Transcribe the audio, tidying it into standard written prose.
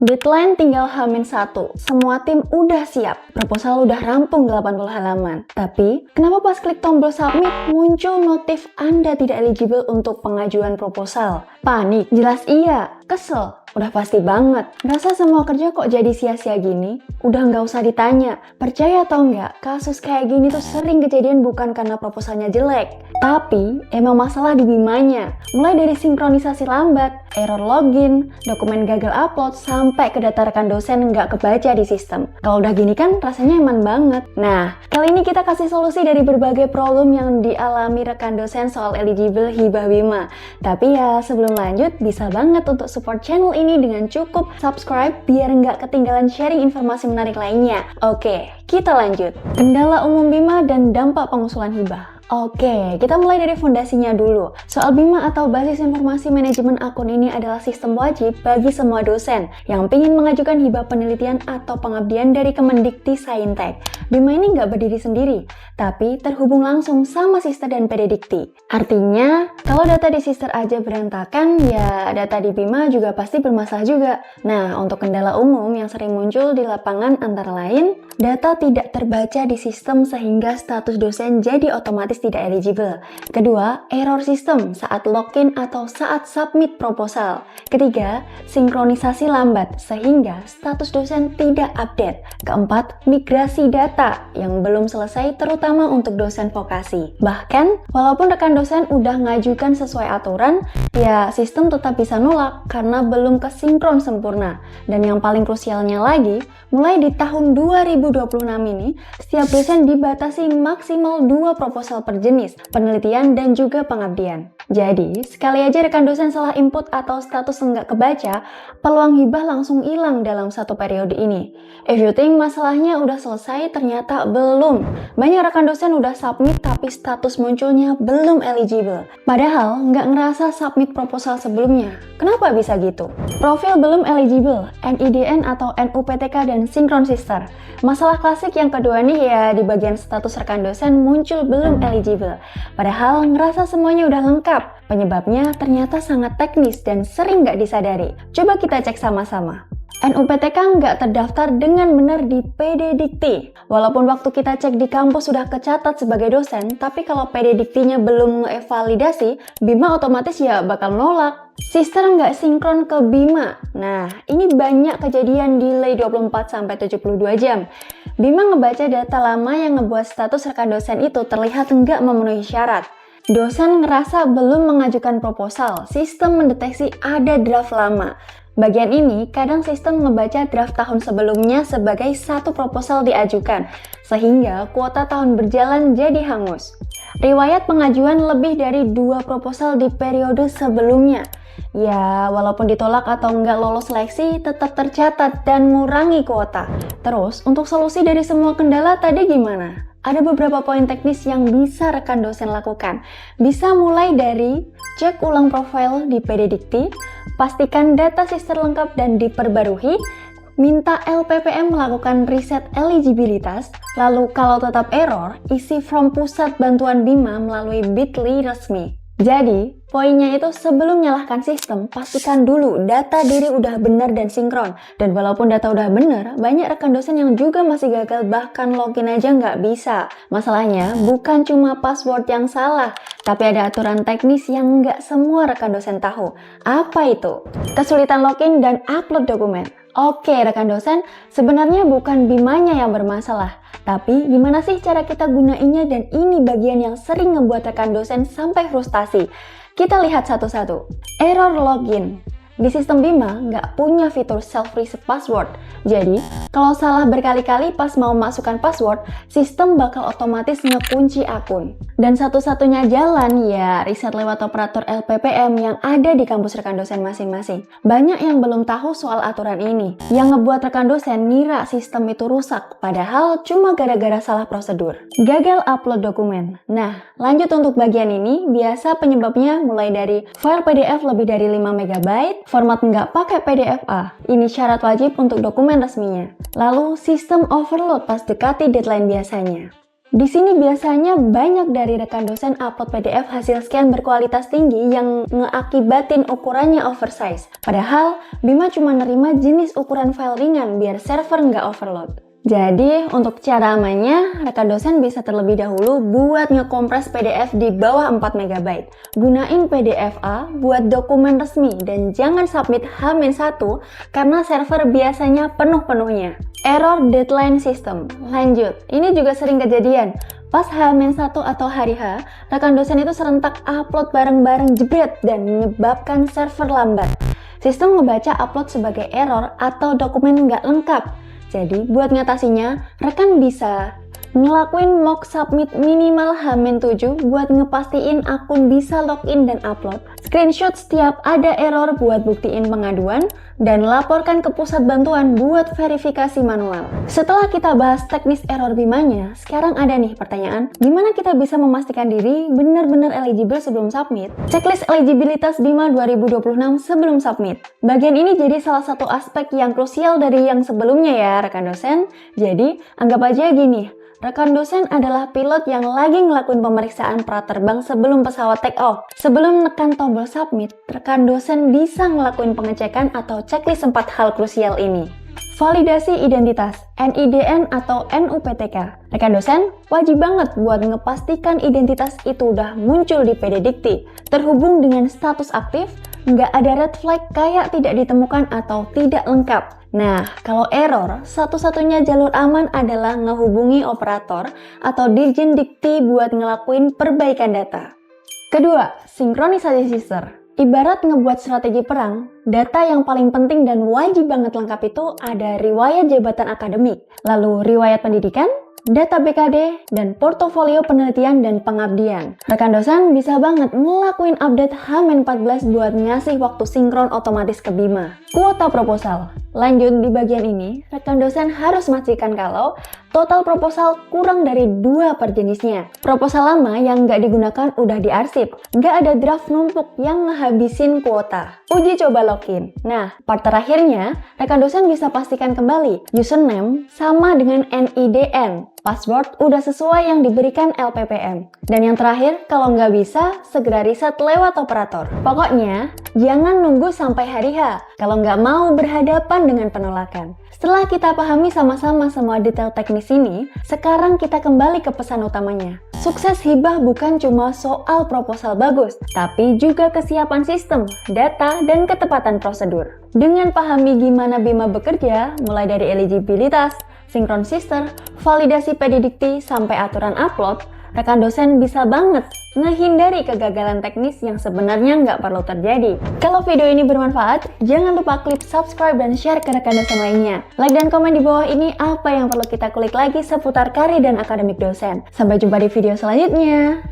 Deadline tinggal H-1, semua tim udah siap, proposal udah rampung 80 halaman. Tapi, kenapa pas klik tombol submit muncul notif Anda tidak eligible untuk pengajuan proposal? Panik? Jelas iya. Kesel? Udah pasti banget. Ngerasa semua kerja kok jadi sia-sia gini? Udah nggak usah ditanya. Percaya atau nggak, kasus kayak gini tuh sering kejadian bukan karena proposalnya jelek, tapi emang masalah di Bimanya. Mulai dari sinkronisasi lambat, error login, dokumen gagal upload, sampai ke data rekan dosen nggak kebaca di sistem. Kalau udah gini kan rasanya eman banget. Nah, kali ini kita kasih solusi dari berbagai problem yang dialami rekan dosen soal eligible hibah Bima. Tapi ya, sebelum lanjut, bisa banget untuk support channel ini dengan cukup subscribe biar nggak ketinggalan sharing informasi menarik lainnya. Oke, kita lanjut. Kendala umum Bima dan dampak pengusulan hibah. Oke, kita mulai dari fondasinya dulu. Soal Bima atau Basis Informasi Manajemen Akun ini adalah sistem wajib bagi semua dosen yang ingin mengajukan hibah penelitian atau pengabdian dari Kemendikti Saintek. Bima ini nggak berdiri sendiri, tapi terhubung langsung sama Sister dan PD Dikti. Artinya, kalau data di Sister aja berantakan, ya data di Bima juga pasti bermasalah juga. Nah, untuk kendala umum yang sering muncul di lapangan antara lain, data tidak terbaca di sistem sehingga status dosen jadi otomatis tidak eligible. Kedua, error sistem saat login atau saat submit proposal. Ketiga, sinkronisasi lambat sehingga status dosen tidak update. Keempat, migrasi data yang belum selesai terutama untuk dosen vokasi. Bahkan, walaupun rekan dosen udah ngajukan sesuai aturan, ya sistem tetap bisa nolak karena belum kesinkron sempurna. Dan yang paling krusialnya lagi, mulai di tahun 2026 ini, setiap dosen dibatasi maksimal 2 proposal per jenis, penelitian dan juga pengabdian. Jadi, sekali aja rekan dosen salah input atau status enggak kebaca, peluang hibah langsung hilang dalam satu periode ini. If you think masalahnya udah selesai, ternyata belum. Banyak rekan dosen udah submit tapi status munculnya belum eligible. Padahal nggak ngerasa submit proposal sebelumnya. Kenapa bisa gitu? Profil belum eligible, NIDN atau NUPTK dan Sinkron Sister. Masalah klasik yang kedua nih ya di bagian status rekan dosen muncul belum eligible. Padahal ngerasa semuanya udah lengkap. Penyebabnya ternyata sangat teknis dan sering nggak disadari. Coba kita cek sama-sama. NUPTK nggak terdaftar dengan benar di PD Dikti. Walaupun waktu kita cek di kampus sudah kecatat sebagai dosen, tapi kalau PD Diktinya belum ngevalidasi, Bima otomatis ya bakal nolak. Sister nggak sinkron ke Bima. Nah, ini banyak kejadian delay 24-72 jam. Bima ngebaca data lama yang ngebuat status rekan dosen itu terlihat nggak memenuhi syarat. Dosen ngerasa belum mengajukan proposal, sistem mendeteksi ada draft lama. Bagian ini, kadang sistem ngebaca draft tahun sebelumnya sebagai satu proposal diajukan, sehingga kuota tahun berjalan jadi hangus. Riwayat pengajuan lebih dari 2 proposal di periode sebelumnya. Ya, walaupun ditolak atau nggak lolos seleksi, tetap tercatat dan ngurangi kuota. Terus, untuk solusi dari semua kendala tadi gimana? Ada beberapa poin teknis yang bisa rekan dosen lakukan. Bisa mulai dari cek ulang profil di PD Dikti, pastikan data sister lengkap dan diperbarui, minta LPPM melakukan riset eligibilitas, lalu kalau tetap error, isi form pusat bantuan Bima melalui Bitly resmi. Jadi, poinnya itu sebelum nyalahkan sistem, pastikan dulu data diri udah benar dan sinkron. Dan walaupun data udah benar, banyak rekan dosen yang juga masih gagal bahkan login aja nggak bisa. Masalahnya bukan cuma password yang salah, tapi ada aturan teknis yang nggak semua rekan dosen tahu. Apa itu? Kesulitan login dan upload dokumen. Oke rekan dosen, sebenarnya bukan Bimanya yang bermasalah, tapi gimana sih cara kita gunainnya dan ini bagian yang sering ngebuat rekan dosen sampai frustasi. Kita lihat satu-satu. Error login. Di sistem Bima nggak punya fitur self-reset password. Jadi, kalau salah berkali-kali pas mau masukkan password, sistem bakal otomatis ngekunci akun. Dan satu-satunya jalan ya riset lewat operator LPPM yang ada di kampus rekan dosen masing-masing. Banyak yang belum tahu soal aturan ini, yang ngebuat rekan dosen ngira sistem itu rusak, padahal cuma gara-gara salah prosedur. Gagal upload dokumen. Nah, lanjut untuk bagian ini, biasa penyebabnya mulai dari file PDF lebih dari 5 MB, format nggak pakai PDF-A. Ini syarat wajib untuk dokumen resminya. Lalu, sistem overload pas dekati deadline biasanya. Di sini biasanya banyak dari rekan dosen upload PDF hasil scan berkualitas tinggi yang ngeakibatin ukurannya oversize. Padahal Bima cuma nerima jenis ukuran file ringan biar server nggak overload. Jadi untuk cara amannya, rekan dosen bisa terlebih dahulu buat ngekompres PDF di bawah 4 MB. Gunain PDF-A buat dokumen resmi dan jangan submit H-1 karena server biasanya penuh-penuhnya. Error deadline system. Lanjut, ini juga sering kejadian. Pas H-1 atau hari H, rekan dosen itu serentak upload bareng-bareng jebret dan menyebabkan server lambat. Sistem ngebaca upload sebagai error atau dokumen nggak lengkap. Jadi buat ngatasinya, rekan bisa ngelakuin mock submit minimal H-7 buat ngepastiin akun bisa login dan upload. Screenshot setiap ada error buat buktiin pengaduan, dan laporkan ke pusat bantuan buat verifikasi manual. Setelah kita bahas teknis error Bimanya, sekarang ada nih pertanyaan, gimana kita bisa memastikan diri benar-benar eligible sebelum submit? Checklist eligibilitas Bima 2026 sebelum submit. Bagian ini jadi salah satu aspek yang krusial dari yang sebelumnya ya rekan dosen. Jadi anggap aja gini, rekan dosen adalah pilot yang lagi ngelakuin pemeriksaan praterbang sebelum pesawat take off. Sebelum menekan tombol submit, rekan dosen bisa ngelakuin pengecekan atau checklist 4 hal krusial ini. Validasi identitas, NIDN atau NUPTK. Rekan dosen wajib banget buat ngepastikan identitas itu udah muncul di PD Dikti, terhubung dengan status aktif, nggak ada red flag kayak tidak ditemukan atau tidak lengkap. Nah, kalau error, satu-satunya jalur aman adalah ngehubungi operator atau Dirjen Dikti buat ngelakuin perbaikan data. Kedua, sinkronisasi sister. Ibarat ngebuat strategi perang, data yang paling penting dan wajib banget lengkap itu ada riwayat jabatan akademik, lalu riwayat pendidikan, data BKD, dan portofolio penelitian dan pengabdian. Rekan dosen bisa banget ngelakuin update H-14 buat ngasih waktu sinkron otomatis ke Bima. Kuota proposal. Lanjut di bagian ini, rekan dosen harus memastikan kalau total proposal kurang dari 2 per jenisnya. Proposal lama yang nggak digunakan udah diarsip, nggak ada draft numpuk yang ngehabisin kuota. Uji coba login. Nah, part terakhirnya, rekan dosen bisa pastikan kembali username sama dengan NIDN. Password udah sesuai yang diberikan LPPM. Dan yang terakhir, kalau nggak bisa, segera riset lewat operator. Pokoknya, jangan nunggu sampai hari H kalau nggak mau berhadapan dengan penolakan. Setelah kita pahami sama-sama semua detail teknis ini, sekarang kita kembali ke pesan utamanya. Sukses hibah bukan cuma soal proposal bagus, tapi juga kesiapan sistem, data, dan ketepatan prosedur. Dengan pahami gimana Bima bekerja, mulai dari eligibilitas, sinkron sister, validasi PD Dikti, sampai aturan upload, rekan dosen bisa banget ngehindari kegagalan teknis yang sebenarnya nggak perlu terjadi. Kalau video ini bermanfaat, jangan lupa klik subscribe dan share ke rekan dosen lainnya. Like dan komen di bawah ini apa yang perlu kita kulik lagi seputar karir dan akademik dosen. Sampai jumpa di video selanjutnya.